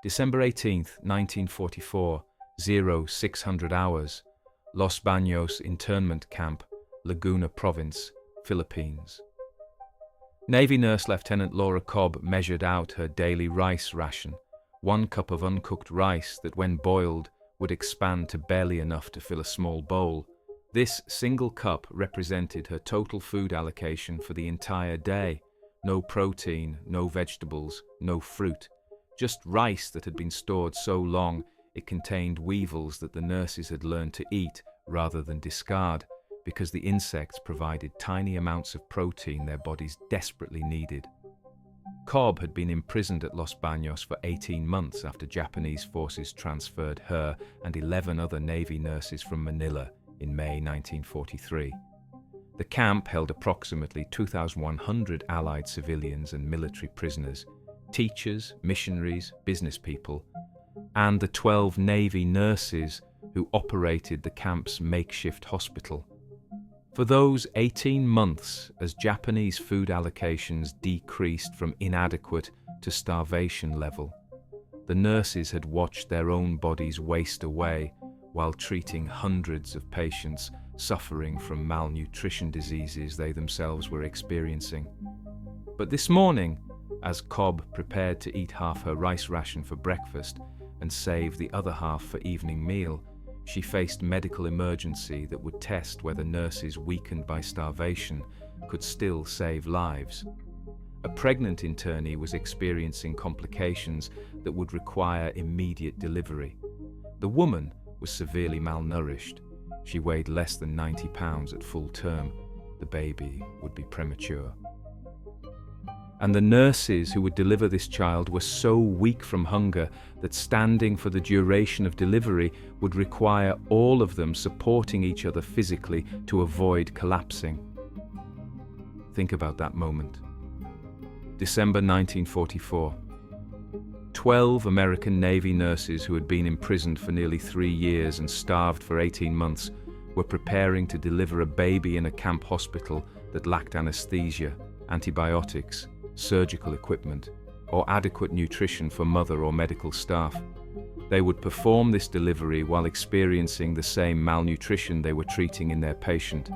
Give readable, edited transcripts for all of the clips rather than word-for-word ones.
December 18, 1944, 0600 hours, Los Baños Internment Camp, Laguna Province, Philippines. Navy nurse Lieutenant Laura Cobb measured out her daily rice ration, 1 cup of uncooked rice that when boiled would expand to barely enough to fill a small bowl. This single cup represented her total food allocation for the entire day. No protein, no vegetables, no fruit. Just rice that had been stored so long it contained weevils that the nurses had learned to eat rather than discard, because the insects provided tiny amounts of protein their bodies desperately needed. Cobb had been imprisoned at Los Baños for 18 months after Japanese forces transferred her and 11 other Navy nurses from Manila in May 1943. The camp held approximately 2,100 Allied civilians and military prisoners, teachers, missionaries, business people, and the 12 Navy nurses who operated the camp's makeshift hospital. For those 18 months, as Japanese food allocations decreased from inadequate to starvation level, the nurses had watched their own bodies waste away while treating hundreds of patients suffering from malnutrition diseases they themselves were experiencing. But this morning, as Cobb prepared to eat half her rice ration for breakfast and save the other half for evening meal, she faced medical emergency that would test whether nurses weakened by starvation could still save lives. A pregnant internee was experiencing complications that would require immediate delivery. The woman was severely malnourished. She weighed less than 90 pounds at full term. The baby would be premature. And the nurses who would deliver this child were so weak from hunger that standing for the duration of delivery would require all of them supporting each other physically to avoid collapsing. Think about that moment. December 1944. 12 American Navy nurses who had been imprisoned for nearly 3 years and starved for 18 months were preparing to deliver a baby in a camp hospital that lacked anesthesia, antibiotics, surgical equipment, or adequate nutrition for mother or medical staff. They would perform this delivery while experiencing the same malnutrition they were treating in their patient.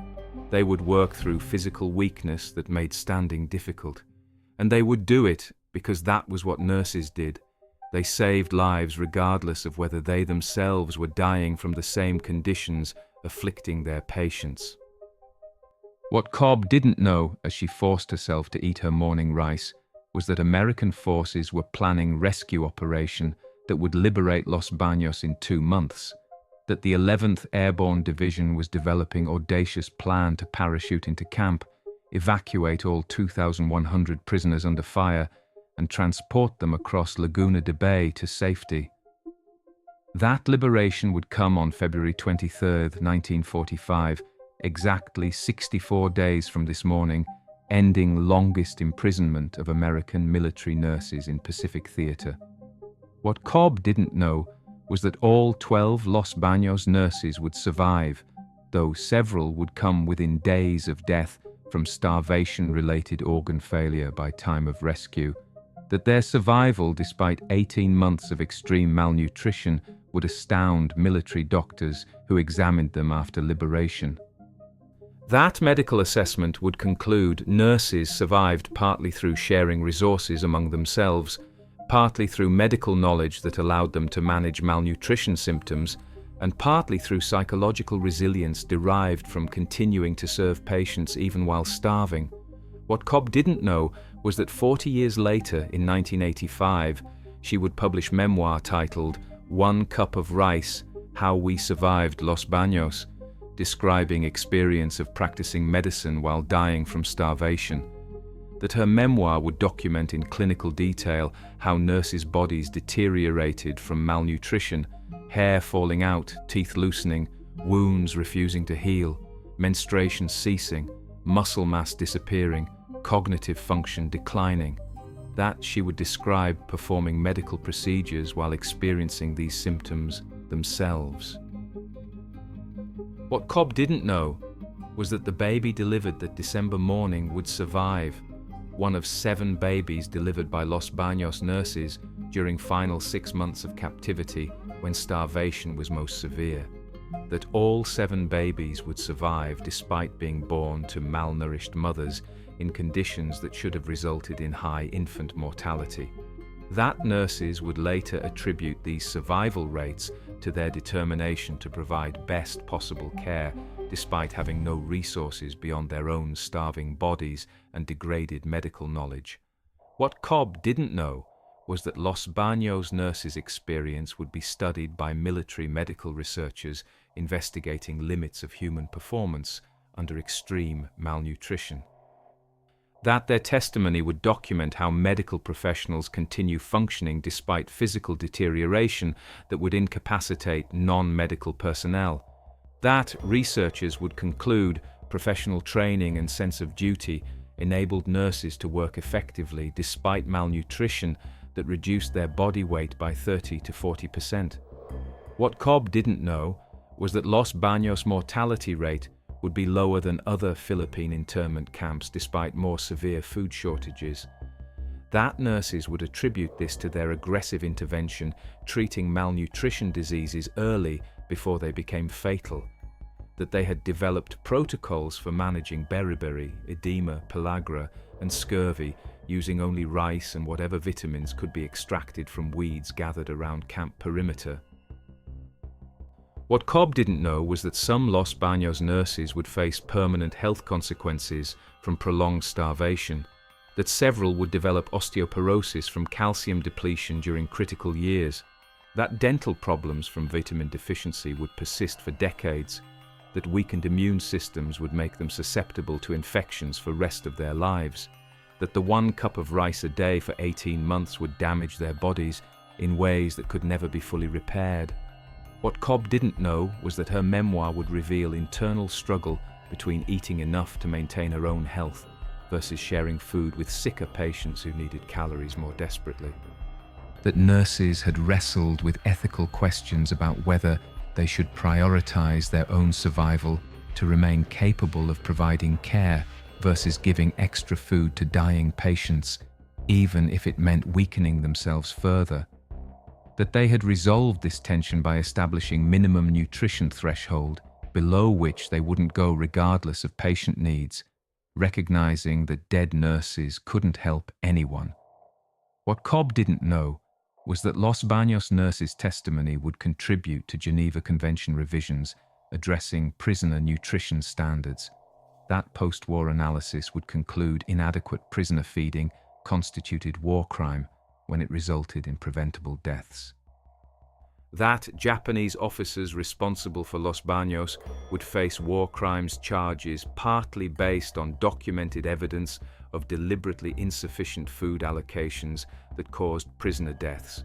They would work through physical weakness that made standing difficult. And they would do it because that was what nurses did. They saved lives regardless of whether they themselves were dying from the same conditions afflicting their patients. What Cobb didn't know as she forced herself to eat her morning rice was that American forces were planning rescue operation that would liberate Los Baños in 2 months, that the 11th Airborne Division was developing audacious plan to parachute into camp, evacuate all 2,100 prisoners under fire, and transport them across Laguna de Bay to safety. That liberation would come on February 23, 1945, exactly 64 days from this morning, ending longest imprisonment of American military nurses in Pacific Theater. What Cobb didn't know was that all 12 Los Baños nurses would survive, though several would come within days of death from starvation-related organ failure by time of rescue, that their survival despite 18 months of extreme malnutrition would astound military doctors who examined them after liberation. That medical assessment would conclude nurses survived partly through sharing resources among themselves, partly through medical knowledge that allowed them to manage malnutrition symptoms, and partly through psychological resilience derived from continuing to serve patients even while starving. What Cobb didn't know was that 40 years later, in 1985, she would publish memoir titled "1 Cup of Rice: How We Survived Los Baños," describing experience of practicing medicine while dying from starvation. That her memoir would document in clinical detail how nurses' bodies deteriorated from malnutrition, hair falling out, teeth loosening, wounds refusing to heal, menstruation ceasing, muscle mass disappearing, cognitive function declining. That she would describe performing medical procedures while experiencing these symptoms themselves. What Cobb didn't know was that the baby delivered that December morning would survive. One of 7 babies delivered by Los Baños nurses during final 6 months of captivity when starvation was most severe, that all 7 babies would survive despite being born to malnourished mothers in conditions that should have resulted in high infant mortality. That nurses would later attribute these survival rates to their determination to provide best possible care despite having no resources beyond their own starving bodies and degraded medical knowledge. What Cobb didn't know was that Los Baños nurses' experience would be studied by military medical researchers investigating limits of human performance under extreme malnutrition. That their testimony would document how medical professionals continue functioning despite physical deterioration that would incapacitate non-medical personnel. That researchers would conclude professional training and sense of duty enabled nurses to work effectively despite malnutrition that reduced their body weight by 30 to 40%. What Cobb didn't know was that Los Baños' mortality rate would be lower than other Philippine internment camps despite more severe food shortages. That nurses would attribute this to their aggressive intervention treating malnutrition diseases early before they became fatal, that they had developed protocols for managing beriberi, edema, pellagra, and scurvy using only rice and whatever vitamins could be extracted from weeds gathered around camp perimeter. What Cobb didn't know was that some Los Baños nurses would face permanent health consequences from prolonged starvation, that several would develop osteoporosis from calcium depletion during critical years, that dental problems from vitamin deficiency would persist for decades, that weakened immune systems would make them susceptible to infections for the rest of their lives, that the 1 cup of rice a day for 18 months would damage their bodies in ways that could never be fully repaired. What Cobb didn't know was that her memoir would reveal internal struggle between eating enough to maintain her own health versus sharing food with sicker patients who needed calories more desperately. That nurses had wrestled with ethical questions about whether they should prioritize their own survival to remain capable of providing care versus giving extra food to dying patients, even if it meant weakening themselves further. That they had resolved this tension by establishing minimum nutrition threshold below which they wouldn't go regardless of patient needs, recognizing that dead nurses couldn't help anyone. What Cobb didn't know was that Los Baños nurses' testimony would contribute to Geneva Convention revisions addressing prisoner nutrition standards. That post-war analysis would conclude inadequate prisoner feeding constituted war crime when it resulted in preventable deaths. That Japanese officers responsible for Los Baños would face war crimes charges partly based on documented evidence of deliberately insufficient food allocations that caused prisoner deaths.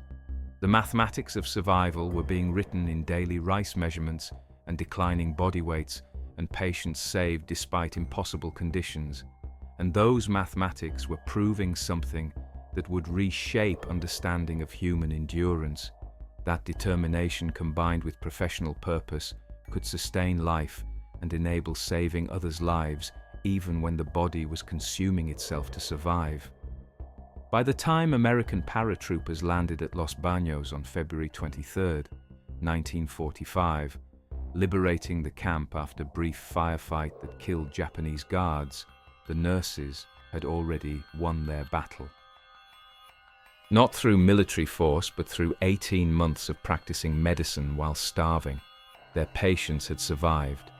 The mathematics of survival were being written in daily rice measurements and declining body weights, and patients saved despite impossible conditions. And those mathematics were proving something that would reshape understanding of human endurance. That determination combined with professional purpose could sustain life and enable saving others' lives even when the body was consuming itself to survive. By the time American paratroopers landed at Los Baños on February 23, 1945, liberating the camp after a brief firefight that killed Japanese guards, the nurses had already won their battle. Not through military force, but through 18 months of practicing medicine while starving, their patients had survived,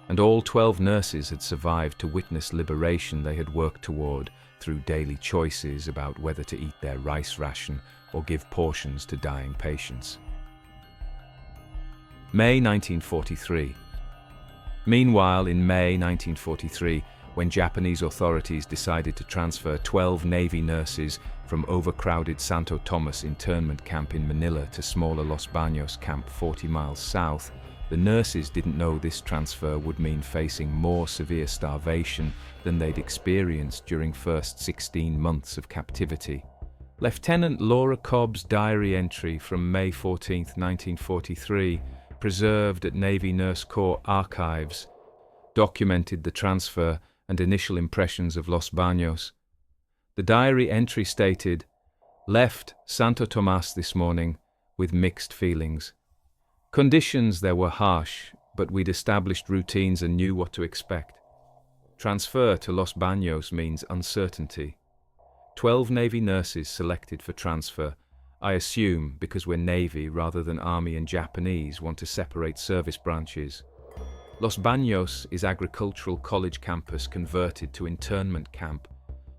and all 12 nurses had survived to witness liberation they had worked toward through daily choices about whether to eat their rice ration or give portions to dying patients. May 1943. Meanwhile, in May 1943, when Japanese authorities decided to transfer 12 Navy nurses from overcrowded Santo Tomas Internment Camp in Manila to smaller Los Baños Camp 40 miles south, the nurses didn't know this transfer would mean facing more severe starvation than they'd experienced during first 16 months of captivity. Lieutenant Laura Cobb's diary entry from May 14, 1943, preserved at Navy Nurse Corps archives, documented the transfer and initial impressions of Los Baños. The diary entry stated, Left Santo Tomas this morning with mixed feelings. Conditions there were harsh, but we'd established routines and knew what to expect. Transfer to Los Baños means uncertainty. 12 Navy nurses selected for transfer, I assume because we're Navy rather than Army and Japanese want to separate service branches. Los Baños is agricultural college campus converted to internment camp.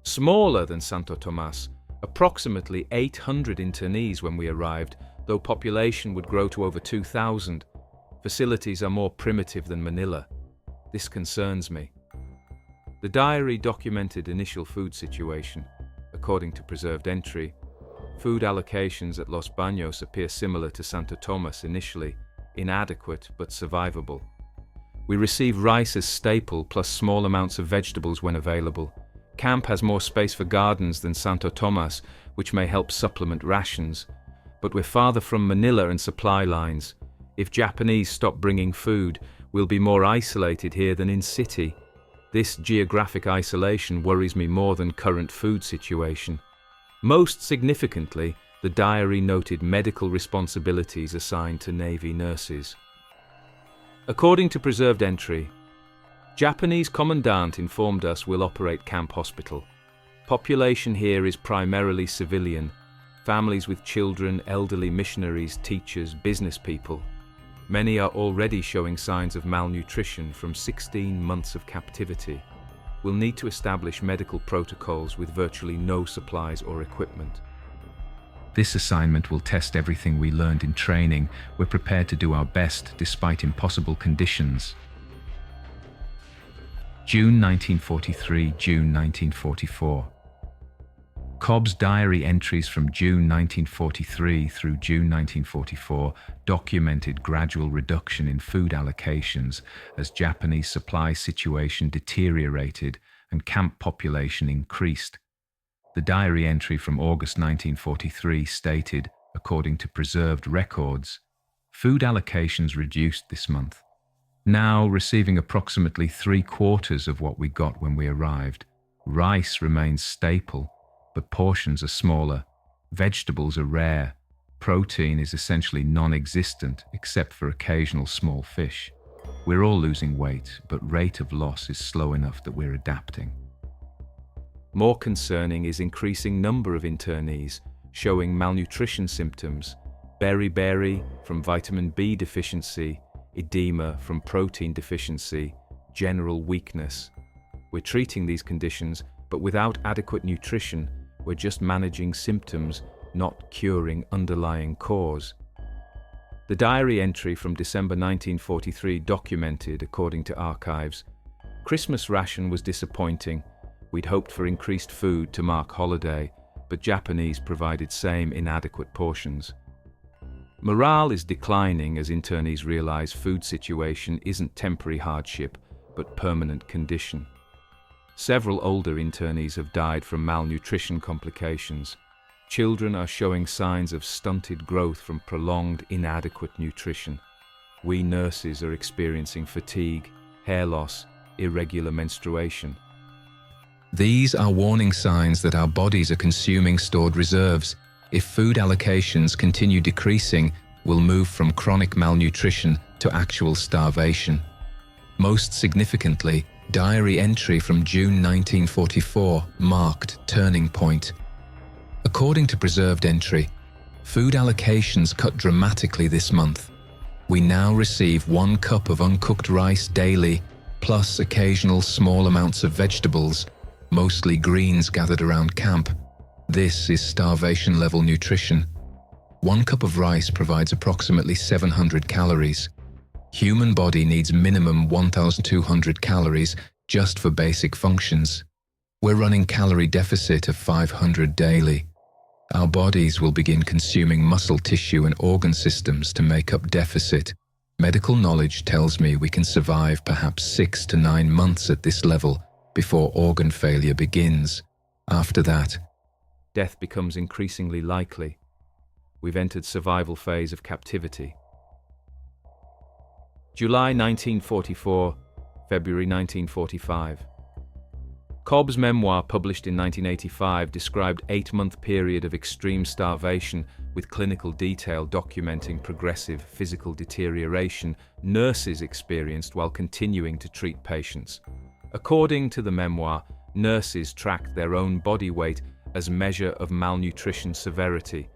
Smaller than Santo Tomas, approximately 800 internees when we arrived, though population would grow to over 2,000. Facilities are more primitive than Manila. This concerns me. The diary documented initial food situation. According to preserved entry, food allocations at Los Baños appear similar to Santo Tomas initially, inadequate but survivable. We receive rice as staple plus small amounts of vegetables when available. Camp has more space for gardens than Santo Tomas, which may help supplement rations. But we're farther from Manila and supply lines. If Japanese stop bringing food, we'll be more isolated here than in city. This geographic isolation worries me more than current food situation. Most significantly, the diary noted medical responsibilities assigned to Navy nurses. According to preserved entry, Japanese commandant informed us we'll operate camp hospital. Population here is primarily civilian, families with children, elderly missionaries, teachers, business people. Many are already showing signs of malnutrition from 16 months of captivity. We'll need to establish medical protocols with virtually no supplies or equipment. This assignment will test everything we learned in training. We're prepared to do our best despite impossible conditions. June 1943, June 1944. Cobb's diary entries from June 1943 through June 1944 documented gradual reduction in food allocations as Japanese supply situation deteriorated and camp population increased. The diary entry from August 1943 stated, according to preserved records, food allocations reduced this month. Now receiving approximately 3/4 of what we got when we arrived. Rice remains staple, but portions are smaller. Vegetables are rare. Protein is essentially non-existent except for occasional small fish. We're all losing weight, but rate of loss is slow enough that we're adapting. More concerning is increasing number of internees showing malnutrition symptoms, beriberi from vitamin B deficiency, edema from protein deficiency, general weakness. We're treating these conditions, but without adequate nutrition, we're just managing symptoms, not curing underlying cause. The diary entry from December 1943 documented, according to archives, Christmas ration was disappointing. We'd hoped for increased food to mark holiday, but Japanese provided same inadequate portions. Morale is declining as internees realize food situation isn't temporary hardship, but permanent condition. Several older internees have died from malnutrition complications. Children are showing signs of stunted growth from prolonged inadequate nutrition. We nurses are experiencing fatigue, hair loss, irregular menstruation. These are warning signs that our bodies are consuming stored reserves. If food allocations continue decreasing, we'll move from chronic malnutrition to actual starvation. Most significantly, diary entry from June 1944 marked turning point. According to preserved entry, food allocations cut dramatically this month. We now receive 1 cup of uncooked rice daily, plus occasional small amounts of vegetables, mostly greens gathered around camp. This is starvation-level nutrition. 1 cup of rice provides approximately 700 calories. Human body needs minimum 1,200 calories just for basic functions. We're running calorie deficit of 500 daily. Our bodies will begin consuming muscle tissue and organ systems to make up deficit. Medical knowledge tells me we can survive perhaps 6 to 9 months at this level before organ failure begins. After that, death becomes increasingly likely. We've entered survival phase of captivity. July 1944, February 1945. Cobb's memoir, published in 1985, described an 8-month period of extreme starvation with clinical detail documenting progressive physical deterioration nurses experienced while continuing to treat patients. According to the memoir, nurses tracked their own body weight as measure of malnutrition severity.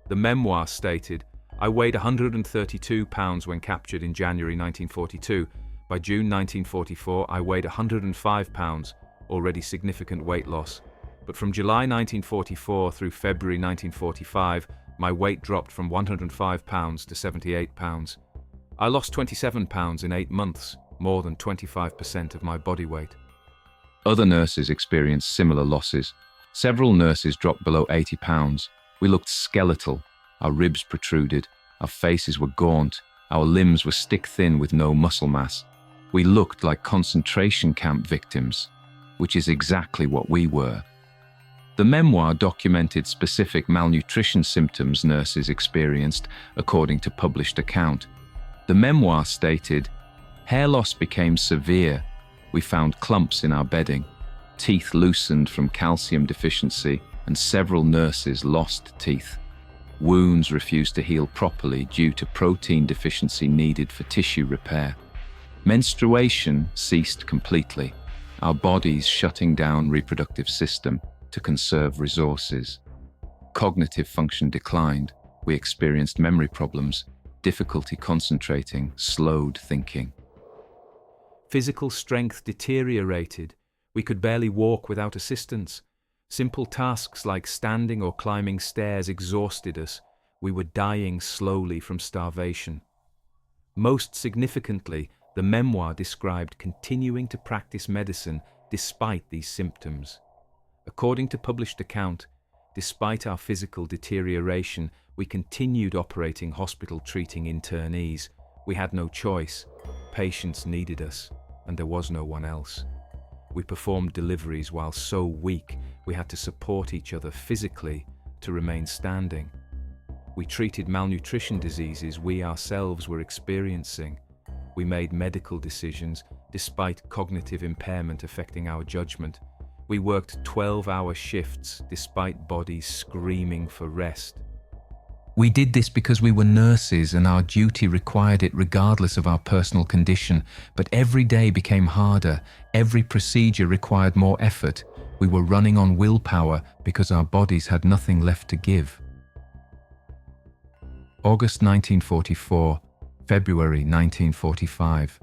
The memoir stated, "I weighed 132 pounds when captured in January 1942. By June 1944, I weighed 105 pounds, already significant weight loss. But from July 1944 through February 1945, my weight dropped from 105 pounds to 78 pounds. I lost 27 pounds in 8 months, more than 25% of my body weight." Other nurses experienced similar losses. Several nurses dropped below 80 pounds. We looked skeletal. Our ribs protruded. Our faces were gaunt. Our limbs were stick-thin with no muscle mass. We looked like concentration camp victims, which is exactly what we were. The memoir documented specific malnutrition symptoms nurses experienced, according to published account. The memoir stated, "Hair loss became severe. We found clumps in our bedding. Teeth loosened from calcium deficiency, and several nurses lost teeth. Wounds refused to heal properly due to protein deficiency needed for tissue repair. Menstruation ceased completely, our bodies shutting down reproductive system to conserve resources. Cognitive function declined. We experienced memory problems, difficulty concentrating, slowed thinking. Physical strength deteriorated. We could barely walk without assistance. Simple tasks like standing or climbing stairs exhausted us. We were dying slowly from starvation." Most significantly, the memoir described continuing to practice medicine despite these symptoms. According to published account, despite our physical deterioration, we continued operating hospital treating internees. We had no choice. Patients needed us, and there was no one else. We performed deliveries while so weak we had to support each other physically to remain standing. We treated malnutrition diseases we ourselves were experiencing. We made medical decisions despite cognitive impairment affecting our judgment. We worked 12-hour shifts despite bodies screaming for rest. We did this because we were nurses and our duty required it regardless of our personal condition, but every day became harder. Every procedure required more effort. We were running on willpower because our bodies had nothing left to give. August 1944, February 1945.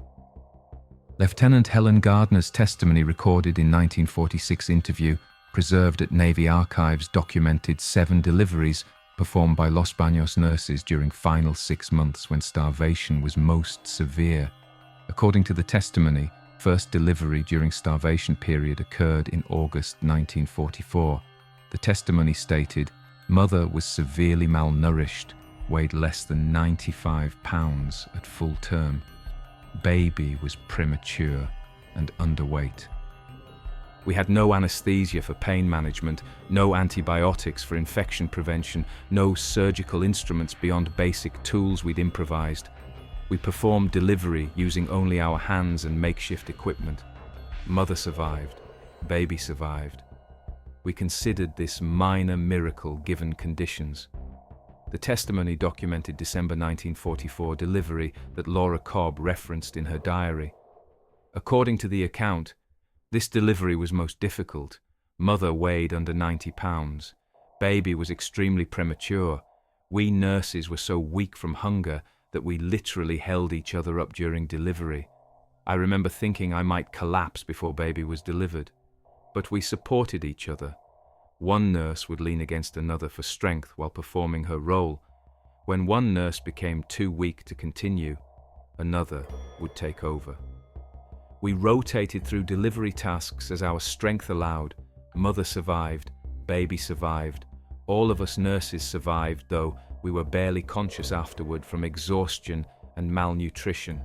Lieutenant Helen Gardner's testimony, recorded in 1946 interview, preserved at Navy Archives, documented 7 deliveries performed by Los Baños nurses during final 6 months when starvation was most severe. According to the testimony, first delivery during starvation period occurred in August 1944. The testimony stated, "Mother was severely malnourished, weighed less than 95 pounds at full term. Baby was premature and underweight." We had no anesthesia for pain management, no antibiotics for infection prevention, no surgical instruments beyond basic tools we'd improvised. We performed delivery using only our hands and makeshift equipment. Mother survived. Baby survived. We considered this minor miracle given conditions. The testimony documented December 1944 delivery that Laura Cobb referenced in her diary. According to the account, this delivery was most difficult. Mother weighed under 90 pounds. Baby was extremely premature. We nurses were so weak from hunger that we literally held each other up during delivery. I remember thinking I might collapse before baby was delivered. But we supported each other. One nurse would lean against another for strength while performing her role. When one nurse became too weak to continue, another would take over. We rotated through delivery tasks as our strength allowed. Mother survived, baby survived. All of us nurses survived, though we were barely conscious afterward from exhaustion and malnutrition.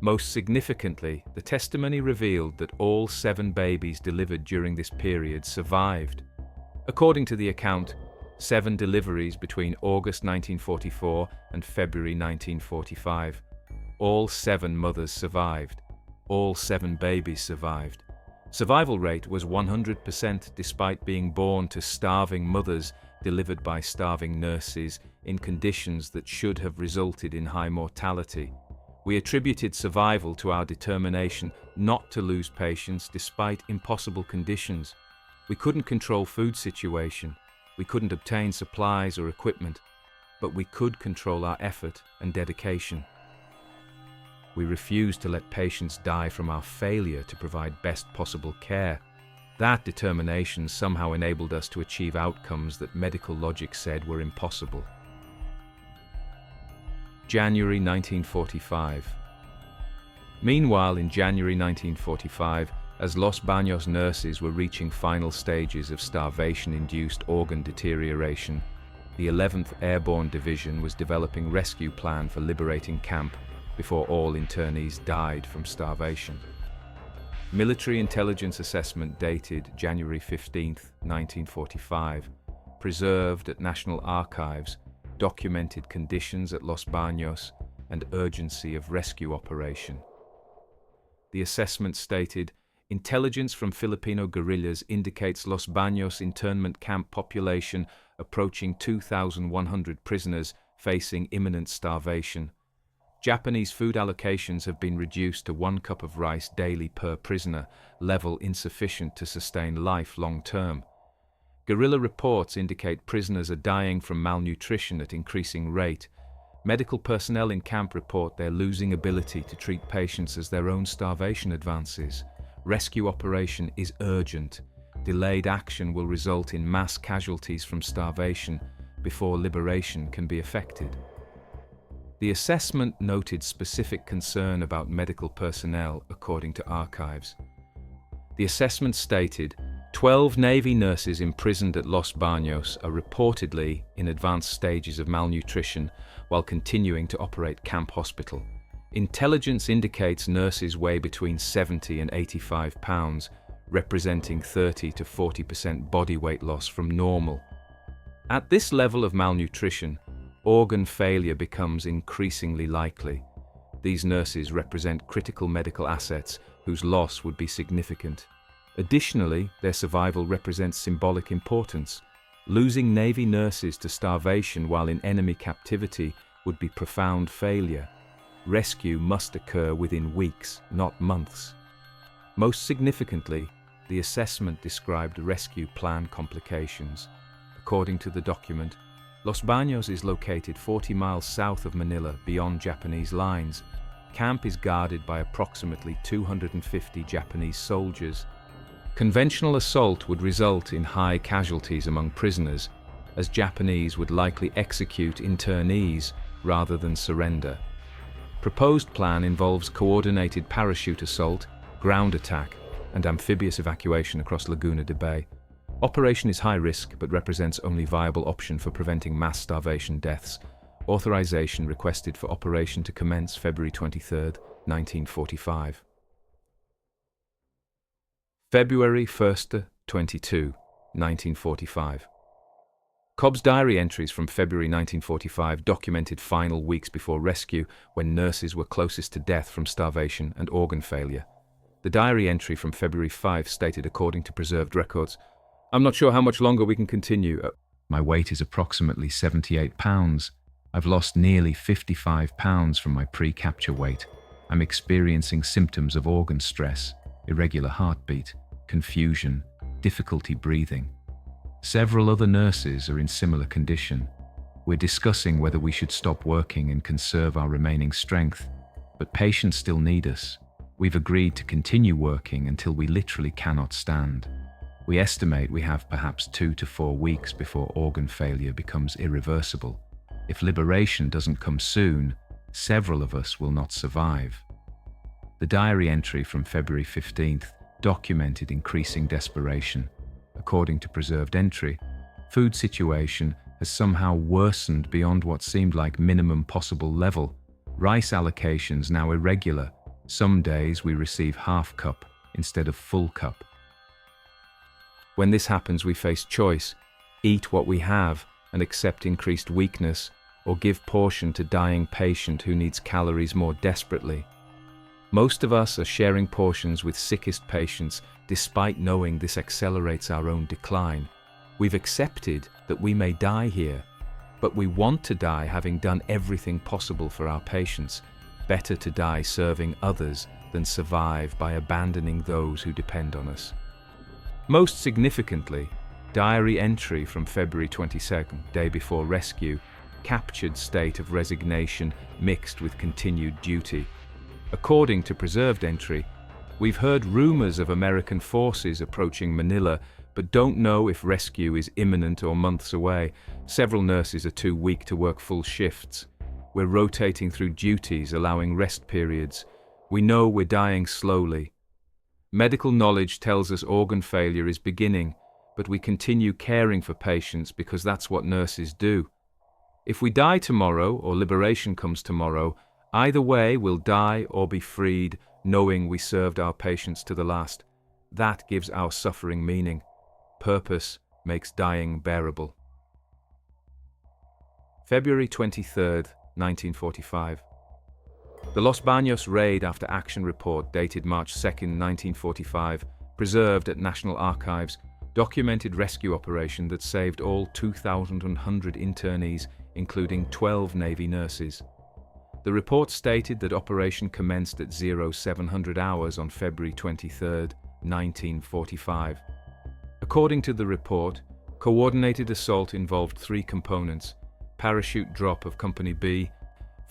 Most significantly, the testimony revealed that all 7 babies delivered during this period survived. According to the account, 7 deliveries between August 1944 and February 1945. All 7 mothers survived. All 7 babies survived. Survival rate was 100% despite being born to starving mothers delivered by starving nurses in conditions that should have resulted in high mortality. We attributed survival to our determination not to lose patients despite impossible conditions. We couldn't control food situation, we couldn't obtain supplies or equipment, but we could control our effort and dedication. We refused to let patients die from our failure to provide best possible care. That determination somehow enabled us to achieve outcomes that medical logic said were impossible. January 1945. Meanwhile, in January 1945, as Los Baños nurses were reaching final stages of starvation-induced organ deterioration, the 11th Airborne Division was developing rescue plan for liberating camp before all internees died from starvation. Military intelligence assessment dated January 15, 1945, preserved at National Archives, documented conditions at Los Baños and urgency of rescue operation. The assessment stated, intelligence from Filipino guerrillas indicates Los Baños Internment Camp population approaching 2,100 prisoners facing imminent starvation. Japanese food allocations have been reduced to 1 cup of rice daily per prisoner, level insufficient to sustain life long term. Guerrilla reports indicate prisoners are dying from malnutrition at increasing rate. Medical personnel in camp report they're losing ability to treat patients as their own starvation advances. Rescue operation is urgent. Delayed action will result in mass casualties from starvation before liberation can be effected. The assessment noted specific concern about medical personnel, according to archives. The assessment stated, 12 Navy nurses imprisoned at Los Baños are reportedly in advanced stages of malnutrition while continuing to operate camp hospital. Intelligence indicates nurses weigh between 70 and 85 pounds, representing 30 to 40% body weight loss from normal. At this level of malnutrition, organ failure becomes increasingly likely. These nurses represent critical medical assets whose loss would be significant. Additionally, their survival represents symbolic importance. Losing Navy nurses to starvation while in enemy captivity would be profound failure. Rescue must occur within weeks, not months. Most significantly, the assessment described rescue plan complications. According to the document, Los Baños is located 40 miles south of Manila, beyond Japanese lines. Camp is guarded by approximately 250 Japanese soldiers. Conventional assault would result in high casualties among prisoners, as Japanese would likely execute internees rather than surrender. Proposed plan involves coordinated parachute assault, ground attack, and amphibious evacuation across Laguna de Bay. Operation is high risk but represents only viable option for preventing mass starvation deaths. Authorization requested for operation to commence February 23, 1945. February 1, 22, 1945. Cobb's diary entries from February 1945 documented final weeks before rescue when nurses were closest to death from starvation and organ failure. The diary entry from February 5 stated, according to preserved records, "I'm not sure how much longer we can continue. My weight is approximately 78 pounds. I've lost nearly 55 pounds from my pre-capture weight. I'm experiencing symptoms of organ stress, irregular heartbeat, confusion, difficulty breathing. Several other nurses are in similar condition. We're discussing whether we should stop working and conserve our remaining strength, but patients still need us. We've agreed to continue working until we literally cannot stand. We estimate we have perhaps 2 to 4 weeks before organ failure becomes irreversible. If liberation doesn't come soon, several of us will not survive." The diary entry from February 15th documented increasing desperation. According to preserved entry, food situation has somehow worsened beyond what seemed like minimum possible level. Rice allocations now irregular. Some days we receive half cup instead of full cup. When this happens, we face choice: eat what we have and accept increased weakness, or give portion to dying patient who needs calories more desperately. Most of us are sharing portions with sickest patients despite knowing this accelerates our own decline. We've accepted that we may die here, but we want to die having done everything possible for our patients. Better to die serving others than survive by abandoning those who depend on us. Most significantly, diary entry from February 22nd, day before rescue, captured state of resignation mixed with continued duty. According to preserved entry, we've heard rumors of American forces approaching Manila, but don't know if rescue is imminent or months away. Several nurses are too weak to work full shifts. We're rotating through duties, allowing rest periods. We know we're dying slowly. Medical knowledge tells us organ failure is beginning, but we continue caring for patients because that's what nurses do. If we die tomorrow or liberation comes tomorrow, either way we'll die or be freed, knowing we served our patients to the last. That gives our suffering meaning. Purpose makes dying bearable. February 23rd, 1945. The Los Baños Raid After Action Report dated March 2nd, 1945, preserved at National Archives, documented rescue operation that saved all 2,100 internees, including 12 Navy nurses. The report stated that operation commenced at 0700 hours on February 23, 1945. According to the report, coordinated assault involved 3 components: parachute drop of Company B,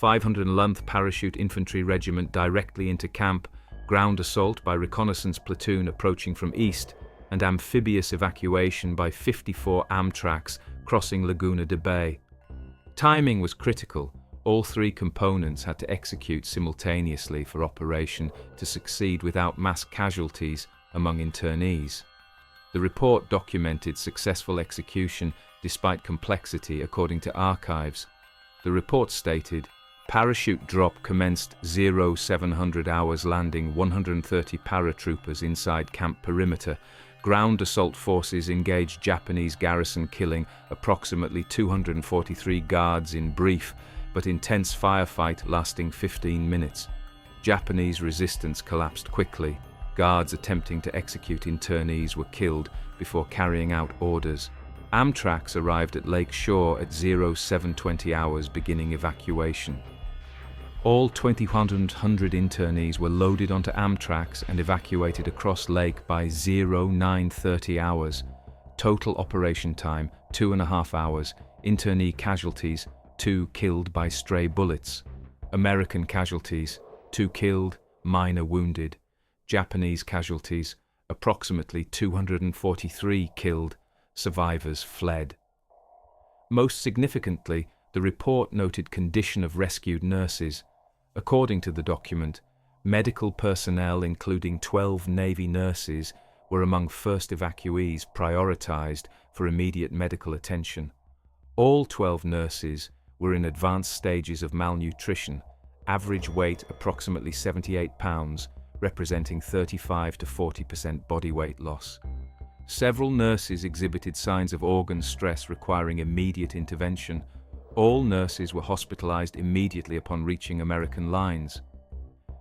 511th Parachute Infantry Regiment directly into camp, ground assault by reconnaissance platoon approaching from east, and amphibious evacuation by 54 Amtraks crossing Laguna de Bay. Timing was critical. All 3 components had to execute simultaneously for operation to succeed without mass casualties among internees. The report documented successful execution despite complexity according to archives. The report stated, parachute drop commenced 0700 hours, landing 130 paratroopers inside camp perimeter. Ground assault forces engaged Japanese garrison, killing approximately 243 guards in brief but intense firefight lasting 15 minutes. Japanese resistance collapsed quickly. Guards attempting to execute internees were killed before carrying out orders. Amtraks arrived at Lake Shore at 0720 hours, beginning evacuation. All 2,100 internees were loaded onto Amtraks and evacuated across lake by 0930 hours. Total operation time, 2.5 hours. Internee casualties, 2 killed by stray bullets. American casualties, 2 killed, minor wounded. Japanese casualties, approximately 243 killed. Survivors fled. Most significantly, the report noted condition of rescued nurses. According to the document, medical personnel, including 12 Navy nurses, were among first evacuees prioritized for immediate medical attention. All 12 nurses were in advanced stages of malnutrition, average weight approximately 78 pounds, representing 35 to 40% body weight loss. Several nurses exhibited signs of organ stress requiring immediate intervention. All nurses were hospitalized immediately upon reaching American lines.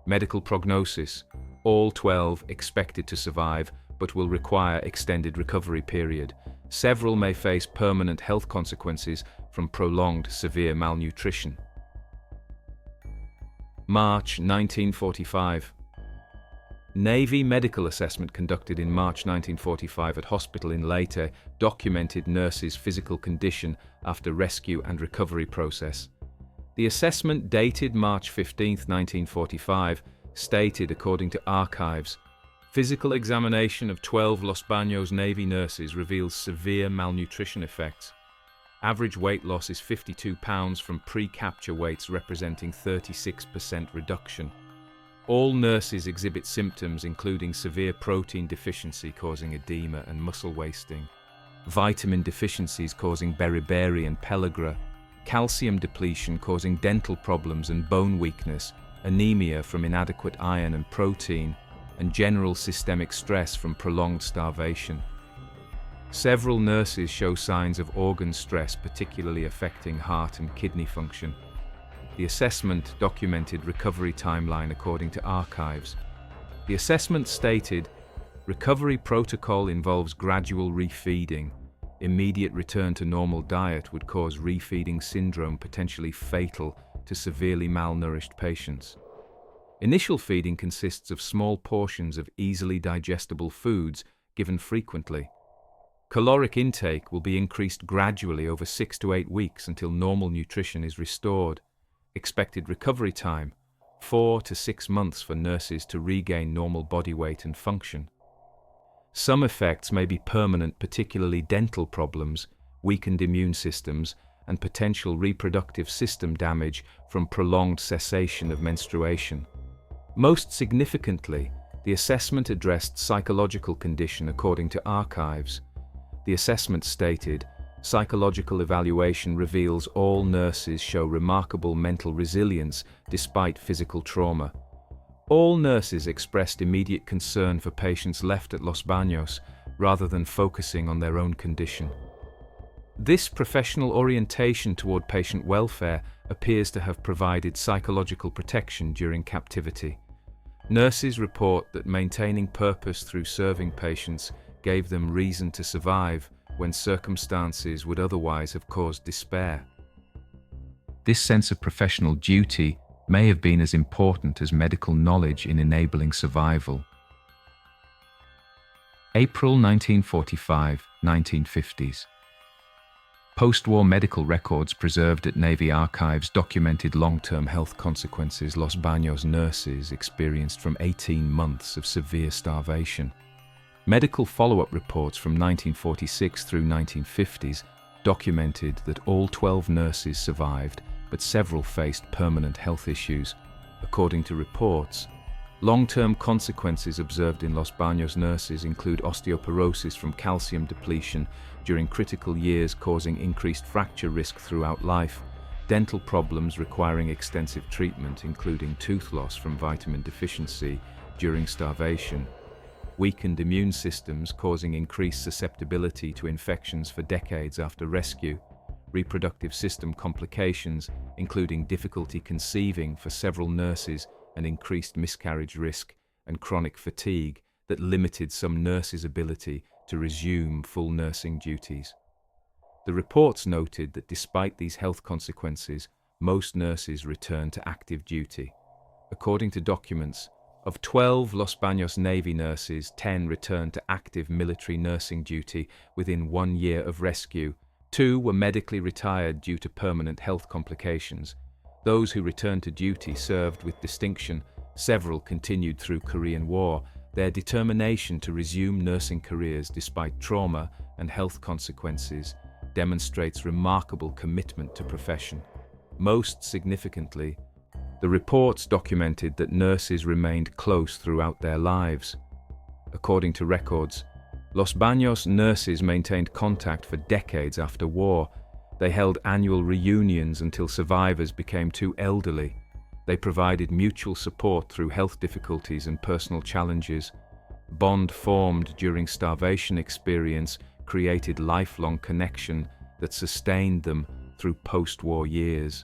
Medical prognosis: all 12 expected to survive, but will require extended recovery period. Several may face permanent health consequences from prolonged severe malnutrition. March 1945. Navy medical assessment conducted in March 1945 at hospital in Leyte documented nurses' physical condition after rescue and recovery process. The assessment, dated March 15, 1945, stated, according to archives, physical examination of 12 Los Baños Navy nurses reveals severe malnutrition effects. Average weight loss is 52 pounds from pre-capture weights, representing 36% reduction. All nurses exhibit symptoms including severe protein deficiency causing edema and muscle wasting, vitamin deficiencies causing beriberi and pellagra, calcium depletion causing dental problems and bone weakness, anemia from inadequate iron and protein, and general systemic stress from prolonged starvation. Several nurses show signs of organ stress, particularly affecting heart and kidney function. The assessment documented recovery timeline according to archives. The assessment stated, recovery protocol involves gradual refeeding. Immediate return to normal diet would cause refeeding syndrome, potentially fatal to severely malnourished patients. Initial feeding consists of small portions of easily digestible foods given frequently. Caloric intake will be increased gradually over 6 to 8 weeks until normal nutrition is restored. Expected recovery time, 4 to 6 months for nurses to regain normal body weight and function. Some effects may be permanent, particularly dental problems, weakened immune systems, and potential reproductive system damage from prolonged cessation of menstruation. Most significantly, the assessment addressed psychological condition according to archives. The assessment stated, psychological evaluation reveals all nurses show remarkable mental resilience despite physical trauma. All nurses expressed immediate concern for patients left at Los Baños rather than focusing on their own condition. This professional orientation toward patient welfare appears to have provided psychological protection during captivity. Nurses report that maintaining purpose through serving patients gave them reason to survive when circumstances would otherwise have caused despair. This sense of professional duty may have been as important as medical knowledge in enabling survival. April 1945, 1950s. Post-war medical records preserved at Navy archives documented long-term health consequences Los Baños nurses experienced from 18 months of severe starvation. Medical follow-up reports from 1946 through 1950s documented that all 12 nurses survived, but several faced permanent health issues. According to reports, long-term consequences observed in Los Baños nurses include osteoporosis from calcium depletion during critical years, causing increased fracture risk throughout life, dental problems requiring extensive treatment, including tooth loss from vitamin deficiency during starvation, weakened immune systems causing increased susceptibility to infections for decades after rescue, reproductive system complications, including difficulty conceiving for several nurses and increased miscarriage risk, and chronic fatigue that limited some nurses' ability to resume full nursing duties. The reports noted that despite these health consequences, most nurses returned to active duty. According to documents, of 12 Los Baños Navy nurses, 10 returned to active military nursing duty within 1 year of rescue. 2 were medically retired due to permanent health complications. Those who returned to duty served with distinction. Several continued through Korean War. Their determination to resume nursing careers despite trauma and health consequences demonstrates remarkable commitment to profession. Most significantly, the reports documented that nurses remained close throughout their lives. According to records, Los Baños nurses maintained contact for decades after war. They held annual reunions until survivors became too elderly. They provided mutual support through health difficulties and personal challenges. Bond formed during starvation experience created lifelong connection that sustained them through post-war years.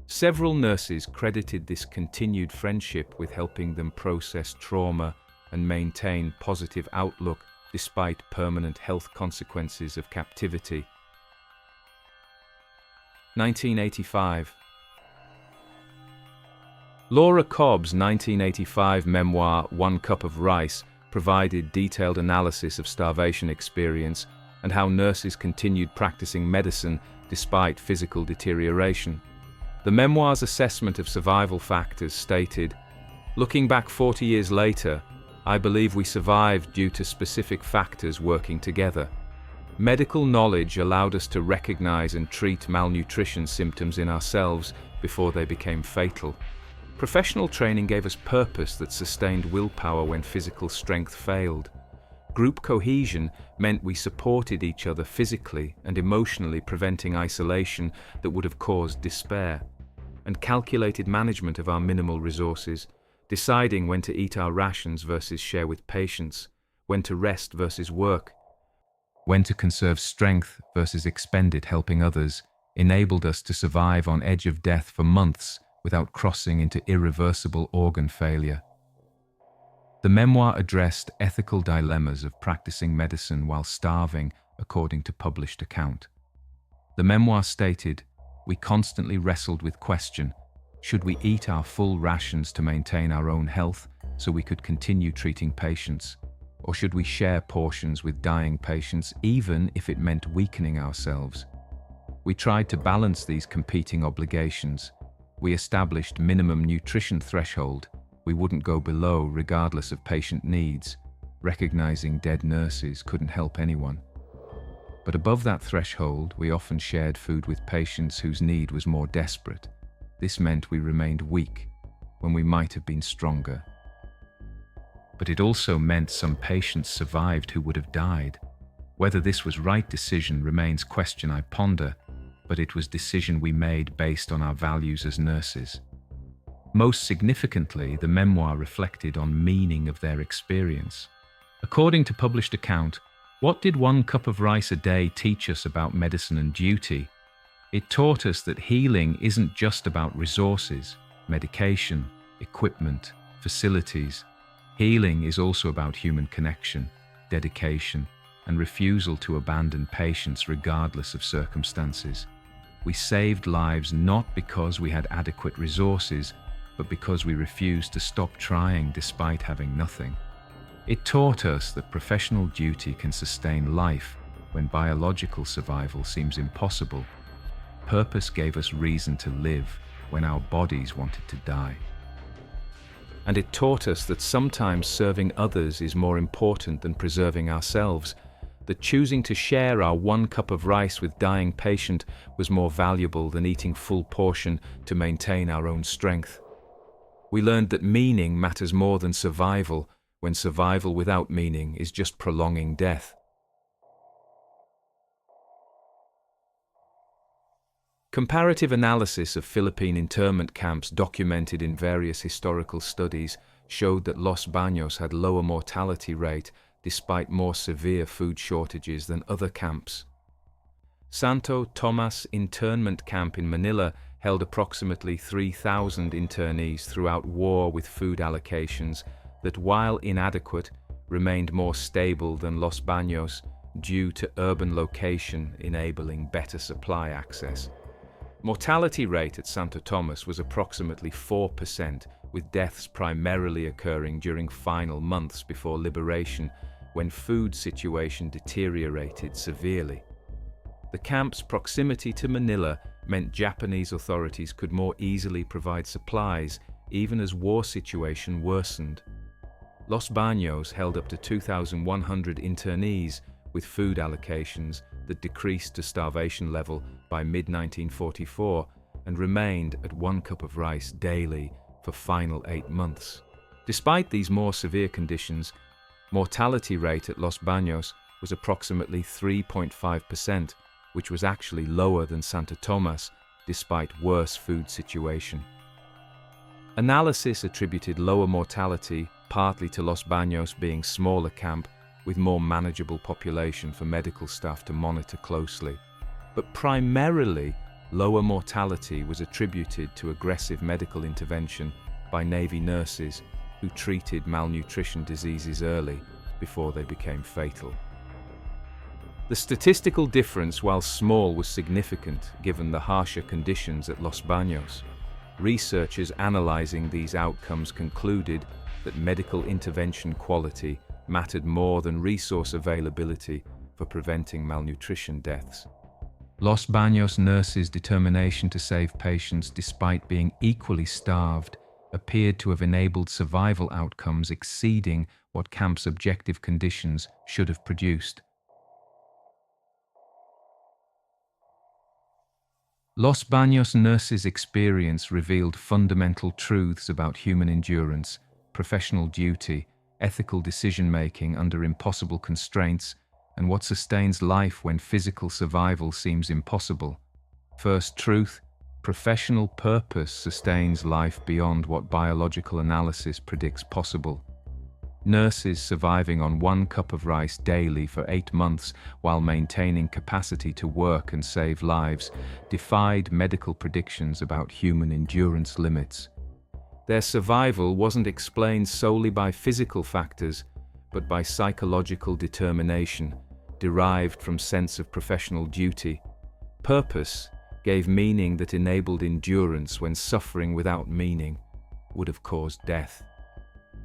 Several nurses credited this continued friendship with helping them process trauma and maintain positive outlook despite permanent health consequences of captivity. 1985. Laura Cobb's 1985 memoir, One Cup of Rice, provided detailed analysis of starvation experience and how nurses continued practicing medicine despite physical deterioration. The memoir's assessment of survival factors stated, "Looking back 40 years later, I believe we survived due to specific factors working together. Medical knowledge allowed us to recognize and treat malnutrition symptoms in ourselves before they became fatal. Professional training gave us purpose that sustained willpower when physical strength failed. Group cohesion meant we supported each other physically and emotionally, preventing isolation that would have caused despair. And calculated management of our minimal resources, deciding when to eat our rations versus share with patients, when to rest versus work, when to conserve strength versus expend it helping others, enabled us to survive on edge of death for months without crossing into irreversible organ failure. The memoir addressed ethical dilemmas of practicing medicine while starving, according to published account. The memoir stated, "We constantly wrestled with question, should we eat our full rations to maintain our own health so we could continue treating patients, or should we share portions with dying patients even if it meant weakening ourselves? We tried to balance these competing obligations. We established minimum nutrition threshold we wouldn't go below regardless of patient needs, recognizing dead nurses couldn't help anyone. But above that threshold, we often shared food with patients whose need was more desperate. This meant we remained weak when we might have been stronger. But it also meant some patients survived who would have died. Whether this was right decision remains question I ponder, but it was decision we made based on our values as nurses." Most significantly, the memoir reflected on meaning of their experience. According to published account, what did 1 cup of rice a day teach us about medicine and duty? It taught us that healing isn't just about resources, medication, equipment, facilities. Healing is also about human connection, dedication, and refusal to abandon patients regardless of circumstances. We saved lives not because we had adequate resources, but because we refused to stop trying despite having nothing. It taught us that professional duty can sustain life when biological survival seems impossible. Purpose gave us reason to live when our bodies wanted to die. And it taught us that sometimes serving others is more important than preserving ourselves, that choosing to share our 1 cup of rice with dying patient was more valuable than eating full portion to maintain our own strength. We learned that meaning matters more than survival, when survival without meaning is just prolonging death. Comparative analysis of Philippine internment camps documented in various historical studies showed that Los Baños had lower mortality rate despite more severe food shortages than other camps. Santo Tomas Internment Camp in Manila held approximately 3,000 internees throughout war with food allocations that, while inadequate, remained more stable than Los Baños due to urban location enabling better supply access. Mortality rate at Santo Tomas was approximately 4%, with deaths primarily occurring during final months before liberation, when food situation deteriorated severely. The camp's proximity to Manila meant Japanese authorities could more easily provide supplies, even as war situation worsened. Los Baños held up to 2,100 internees with food allocations that decreased to starvation level by mid-1944 and remained at 1 cup of rice daily for final 8 months. Despite these more severe conditions, mortality rate at Los Baños was approximately 3.5%, which was actually lower than Santo Tomas, despite worse food situation. Analysis attributed lower mortality partly to Los Baños being smaller camp with more manageable population for medical staff to monitor closely, but primarily lower mortality was attributed to aggressive medical intervention by Navy nurses who treated malnutrition diseases early before they became fatal. The statistical difference, while small, was significant given the harsher conditions at Los Baños. Researchers analyzing these outcomes concluded that medical intervention quality mattered more than resource availability for preventing malnutrition deaths. Los Baños nurses' determination to save patients despite being equally starved appeared to have enabled survival outcomes exceeding what camp's objective conditions should have produced. Los Baños nurses' experience revealed fundamental truths about human endurance, professional duty, ethical decision-making under impossible constraints, and what sustains life when physical survival seems impossible. First truth, professional purpose sustains life beyond what biological analysis predicts possible. Nurses surviving on 1 cup of rice daily for 8 months while maintaining capacity to work and save lives defied medical predictions about human endurance limits. Their survival wasn't explained solely by physical factors, but by psychological determination, derived from sense of professional duty. Purpose gave meaning that enabled endurance when suffering without meaning would have caused death.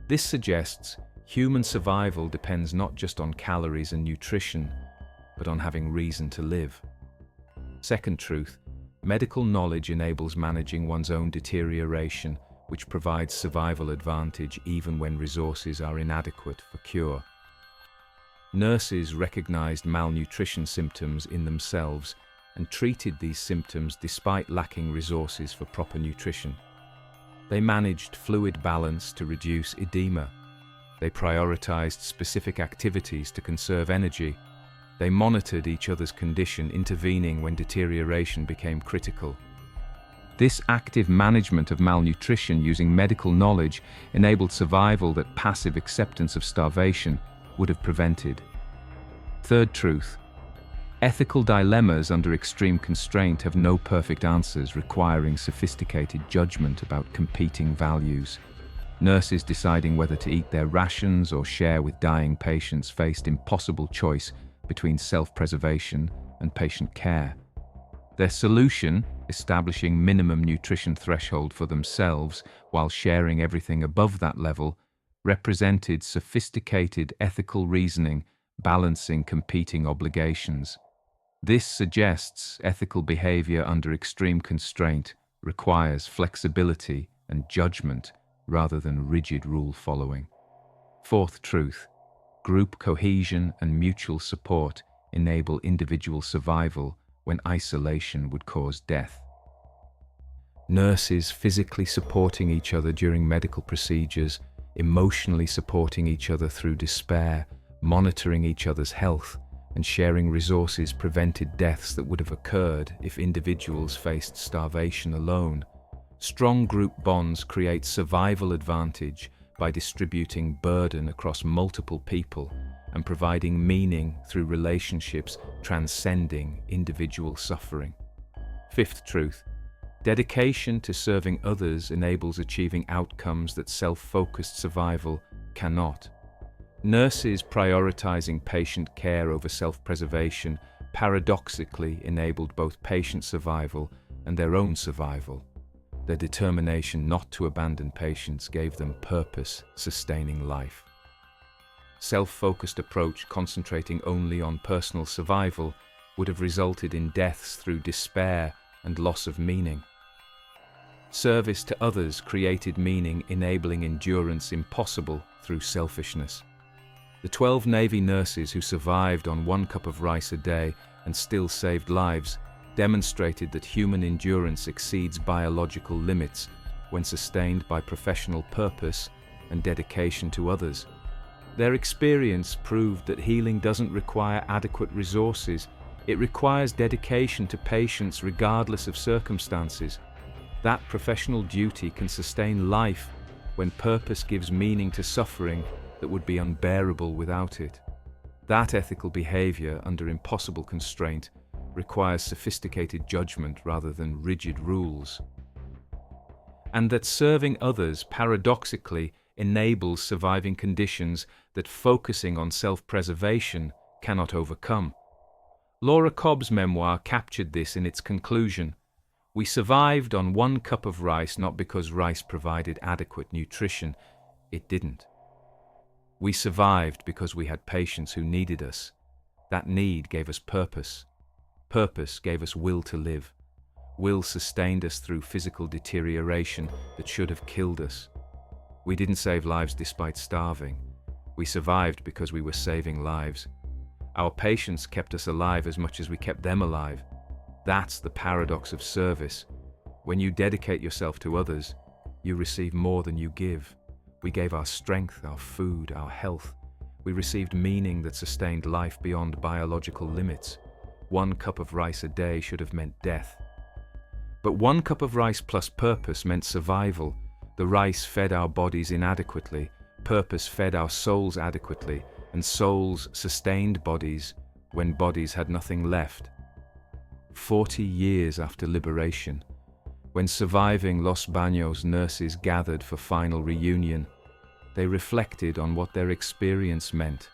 This suggests human survival depends not just on calories and nutrition, but on having reason to live. Second truth, medical knowledge enables managing one's own deterioration, which provides survival advantage even when resources are inadequate for cure. Nurses recognized malnutrition symptoms in themselves and treated these symptoms despite lacking resources for proper nutrition. They managed fluid balance to reduce edema. They prioritized specific activities to conserve energy. They monitored each other's condition, intervening when deterioration became critical. This active management of malnutrition using medical knowledge enabled survival that passive acceptance of starvation would have prevented. Third truth, ethical dilemmas under extreme constraint have no perfect answers, requiring sophisticated judgment about competing values. Nurses deciding whether to eat their rations or share with dying patients faced impossible choice between self-preservation and patient care. Their solution, establishing minimum nutrition threshold for themselves while sharing everything above that level, represented sophisticated ethical reasoning balancing competing obligations. This suggests ethical behavior under extreme constraint requires flexibility and judgment rather than rigid rule following. Fourth truth, group cohesion and mutual support enable individual survival when isolation would cause death. Nurses physically supporting each other during medical procedures, emotionally supporting each other through despair, monitoring each other's health, and sharing resources prevented deaths that would have occurred if individuals faced starvation alone. Strong group bonds create survival advantage by distributing burden across multiple people and providing meaning through relationships transcending individual suffering. Fifth truth, dedication to serving others enables achieving outcomes that self-focused survival cannot. Nurses prioritizing patient care over self-preservation paradoxically enabled both patient survival and their own survival. Their determination not to abandon patients gave them purpose, sustaining life. Self-focused approach concentrating only on personal survival would have resulted in deaths through despair and loss of meaning. Service to others created meaning, enabling endurance impossible through selfishness. The 12 Navy nurses who survived on 1 cup of rice a day and still saved lives demonstrated that human endurance exceeds biological limits when sustained by professional purpose and dedication to others. Their experience proved that healing doesn't require adequate resources, it requires dedication to patients regardless of circumstances. That professional duty can sustain life when purpose gives meaning to suffering that would be unbearable without it. That ethical behavior under impossible constraint requires sophisticated judgment rather than rigid rules. And that serving others paradoxically enables surviving conditions that focusing on self-preservation cannot overcome. Laura Cobb's memoir captured this in its conclusion. We survived on 1 cup of rice not because rice provided adequate nutrition. It didn't. We survived because we had patients who needed us. That need gave us purpose. Purpose gave us will to live. Will sustained us through physical deterioration that should have killed us. We didn't save lives despite starving. We survived because we were saving lives. Our patients kept us alive as much as we kept them alive. That's the paradox of service. When you dedicate yourself to others, you receive more than you give. We gave our strength, our food, our health. We received meaning that sustained life beyond biological limits. 1 cup of rice a day should have meant death. But 1 cup of rice plus purpose meant survival. The rice fed our bodies inadequately. purpose fed our souls adequately, and souls sustained bodies when bodies had nothing left. 40 years after liberation, when surviving Los Baños nurses gathered for final reunion, they reflected on what their experience meant.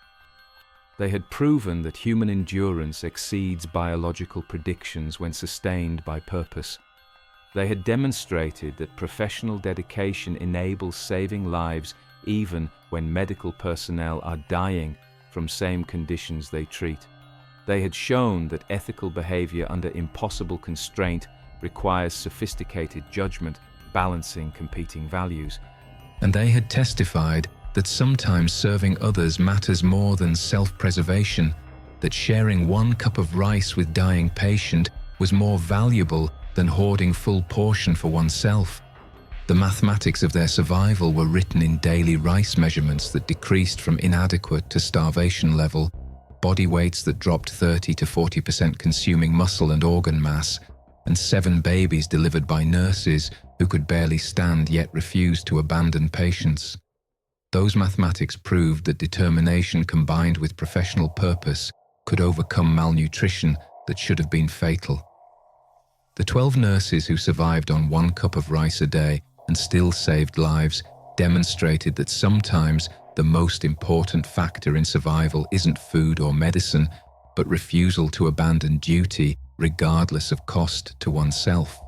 They had proven that human endurance exceeds biological predictions when sustained by purpose. They had demonstrated that professional dedication enables saving lives even when medical personnel are dying from same conditions they treat. They had shown that ethical behavior under impossible constraint requires sophisticated judgment, balancing competing values. And they had testified that sometimes serving others matters more than self-preservation, that sharing one cup of rice with dying patient was more valuable than hoarding full portion for oneself. The mathematics of their survival were written in daily rice measurements that decreased from inadequate to starvation level, body weights that dropped 30 to 40% consuming muscle and organ mass, and 7 babies delivered by nurses who could barely stand yet refused to abandon patients. Those mathematics proved that determination combined with professional purpose could overcome malnutrition that should have been fatal. The 12 nurses who survived on 1 cup of rice a day and still saved lives demonstrated that sometimes the most important factor in survival isn't food or medicine, but refusal to abandon duty regardless of cost to oneself.